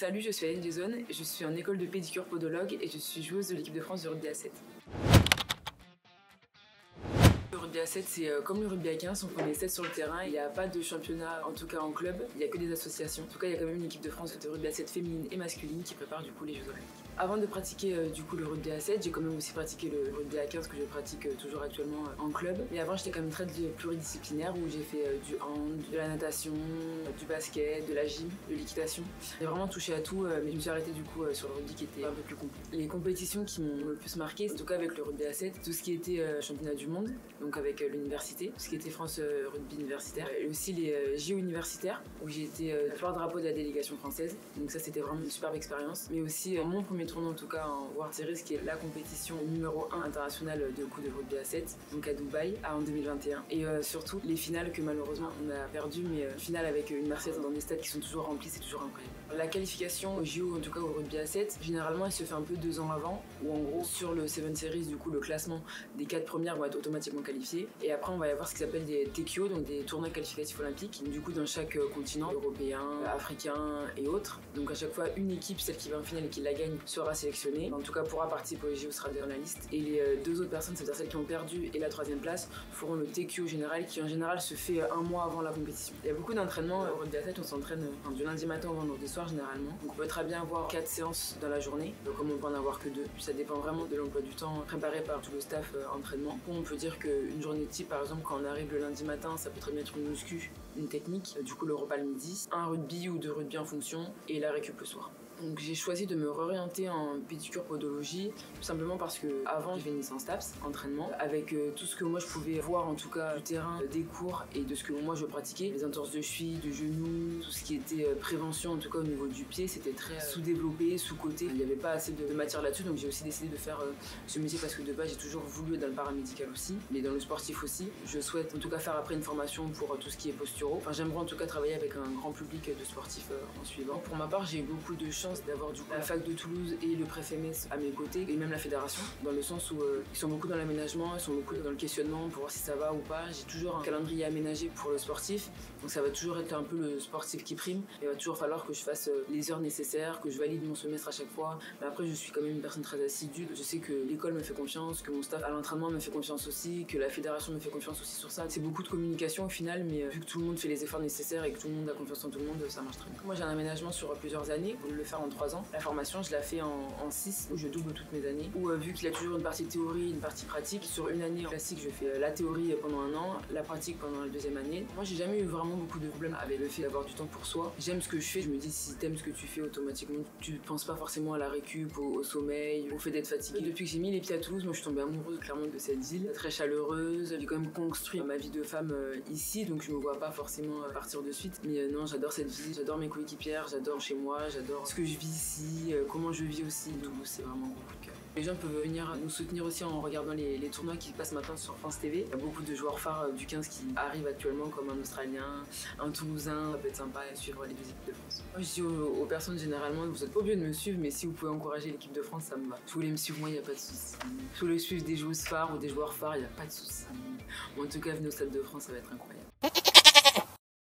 Salut, je suis Hélène Jason, je suis en école de pédicure podologue et je suis joueuse de l'équipe de France de rugby à 7. Le rugby à 7, c'est comme le rugby à 15, on est 7 sur le terrain, il n'y a pas de championnat, en tout cas en club, il n'y a que des associations. En tout cas, il y a quand même une équipe de France de rugby à 7 féminine et masculine qui prépare du coup les Jeux Olympiques. Avant de pratiquer du coup le rugby à 7, j'ai quand même aussi pratiqué le rugby à 15 que je pratique toujours actuellement en club. Mais avant, j'étais quand même très pluridisciplinaire où j'ai fait du hand, de la natation, du basket, de la gym, de l'équitation. J'ai vraiment touché à tout, mais je me suis arrêtée du coup sur le rugby qui était un peu plus compliqué. Les compétitions qui m'ont le plus marqué, en tout cas avec le rugby à 7, tout ce qui était championnat du monde, donc avec l'université, tout ce qui était France rugby universitaire, et aussi les JO universitaires où j'ai été porte-drapeau de la délégation française. Donc ça, c'était vraiment une superbe expérience. Mais aussi mon premier tournoi en tout cas en World Series, qui est la compétition numéro 1 internationale de coup de rugby à 7, donc à Dubaï en 2021. Et surtout les finales que malheureusement on a perdu, mais finale avec une Marseillaise dans des stades qui sont toujours remplis, c'est toujours incroyable. La qualification au JO, en tout cas au rugby à 7, généralement elle se fait un peu 2 ans avant, où en gros sur le 7 Series, du coup le classement des 4 premières vont être automatiquement qualifiées. Et après on va y avoir ce qui s'appelle des TQO, donc des tournois qualificatifs olympiques, du coup dans chaque continent, européen, africain et autres. Donc à chaque fois une équipe, celle qui va en finale et qui la gagne, sera sélectionnée. En tout cas pourra participer au JO, sera dans la liste. Et les 2 autres personnes, c'est-à-dire celles qui ont perdu et la 3e place, feront le TQO général qui en général se fait 1 mois avant la compétition. Il y a beaucoup d'entraînements au rugby à 7, on s'entraîne du lundi matin au vendredi soir généralement. Donc on peut très bien avoir 4 séances dans la journée, donc comme on peut en avoir que 2. Puis ça dépend vraiment de l'emploi du temps préparé par tout le staff entraînement. On peut dire qu'une journée type, par exemple quand on arrive le lundi matin, ça peut très bien être une muscu, une technique, du coup le repas le midi, un rugby ou 2 rugby en fonction, et la récup le soir. Donc j'ai choisi de me réorienter en pédicure podologie tout simplement parce que avant j'ai fait une licence TAPS, entraînement, avec tout ce que moi je pouvais voir en tout cas du terrain, des cours et de ce que moi je pratiquais, les entorses de cheville, de genoux, tout ce qui était prévention en tout cas au niveau du pied, c'était très sous-développé, sous-coté, il n'y avait pas assez de matière là-dessus, donc j'ai aussi décidé de faire ce métier parce que de base j'ai toujours voulu être dans le paramédical aussi, mais dans le sportif aussi. Je souhaite en tout cas faire après une formation pour tout ce qui est posturaux, enfin j'aimerais en tout cas travailler avec un grand public de sportifs en suivant. Pour ma part, j'ai eu beaucoup de chance d'avoir du coup la fac de Toulouse et le préfet Metz à mes côtés, et même la fédération, dans le sens où ils sont beaucoup dans l'aménagement, ils sont beaucoup dans le questionnement pour voir si ça va ou pas. J'ai toujours un calendrier aménagé pour le sportif, donc ça va toujours être un peu le sportif qui prime. Il va toujours falloir que je fasse les heures nécessaires, que je valide mon semestre à chaque fois. Mais après, je suis quand même une personne très assidue. Je sais que l'école me fait confiance, que mon staff à l'entraînement me fait confiance aussi, que la fédération me fait confiance aussi sur ça. C'est beaucoup de communication au final, mais vu que tout le monde fait les efforts nécessaires et que tout le monde a confiance en tout le monde, ça marche très bien. Moi, j'ai un aménagement sur plusieurs années, pour le faire en 3 ans. La formation, je la fais en 6, où je double toutes mes années. Où vu qu'il y a toujours une partie théorie, une partie pratique, sur une année classique, je fais la théorie pendant 1 an, la pratique pendant la 2e année. Moi, j'ai jamais eu vraiment beaucoup de problèmes avec le fait d'avoir du temps pour soi. J'aime ce que je fais, je me dis si t'aimes ce que tu fais automatiquement, tu penses pas forcément à la récup, au sommeil, au fait d'être fatigué. Depuis que j'ai mis les pieds à Toulouse, moi je suis tombée amoureuse clairement de cette ville, très chaleureuse. J'ai quand même construit ma vie de femme ici, donc je me vois pas forcément partir de suite. Mais non, j'adore cette ville, j'adore mes coéquipières, j'adore chez moi, j'adore ce que je vis ici, comment je vis aussi. Toulouse, c'est vraiment un gros coup de cœur. Les gens peuvent venir nous soutenir aussi en regardant les tournois qui passent maintenant sur France TV. Il y a beaucoup de joueurs phares du 15 qui arrivent actuellement, comme un Australien, un Toulousain. Ça peut être sympa à suivre les 2 équipes de France. Moi, je dis aux personnes généralement, vous n'êtes pas obligés de me suivre, mais si vous pouvez encourager l'équipe de France, ça me va. Si vous voulez me suivre, moi, il n'y a pas de souci. Si vous voulez suivre des joueuses phares ou des joueurs phares, il n'y a pas de souci. En tout cas, venez au Stade de France, ça va être incroyable.